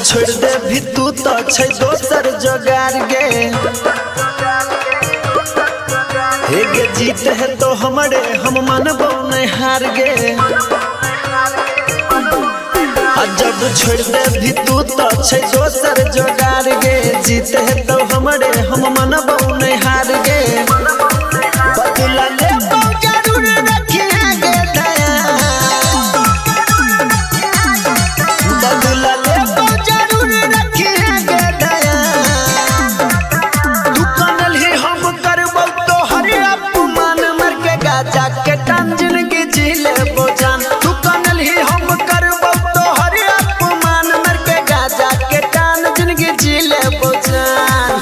छोड़ दे भी तू तो छै दोसर जोगार गे। हे गे जीत है तो हमारे हम मानबो नहीं हार गे। जब छोड़ दे भी तू तो छै दोसर जोगार गे। जीत है तो हमारे हम मानबो नहीं हार गे। बदला ले जरूर रखिए गे दया। बदला ले जरूर रखिए गे दया। तू कनल ही हम करबो तो हर अपमान मर के गाजा के टान जिंदगी जी ले बोजान। तू कनल ही हम करबो तो हर अपमान मर के गाजा के टान जिंदगी जी ले बोजान।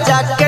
जाके